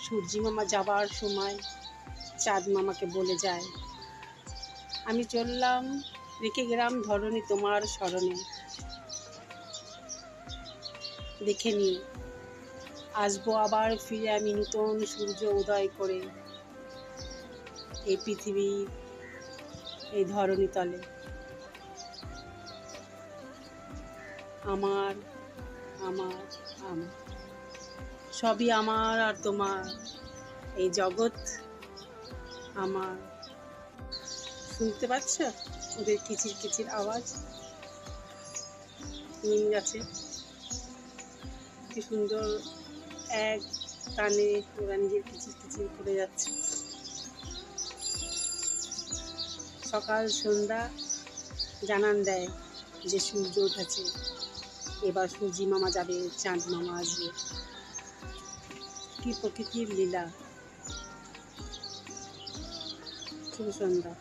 সূর্যি মামা যাবার সময় চাঁদ মামাকে বলে যায়, আমি চললাম, রেখে গেলাম ধরণী তোমার স্মরণে। দেখে নিও, আসবো আবার ফিরে আমি নূতন সূর্য উদয় করে এই পৃথিবীর এই ধরণী তলে। আমার আমার আমার সবই আমার আর তোমার, এই জগৎ আমার। শুনতে পাচ্ছ ওদের কিচির কিচির আওয়াজ? নিম গাছে কি সুন্দর এক টানে ওরা নিজের কিচির কিচির করে যাচ্ছে। সকাল সন্ধ্যা জানান দেয় যে সূর্য উঠেছে, এবার সূর্যি মামা যাবে, চাঁদ মামা আসবে। কি প্রকৃতির লীলা। শুভ সন্ধ্যা।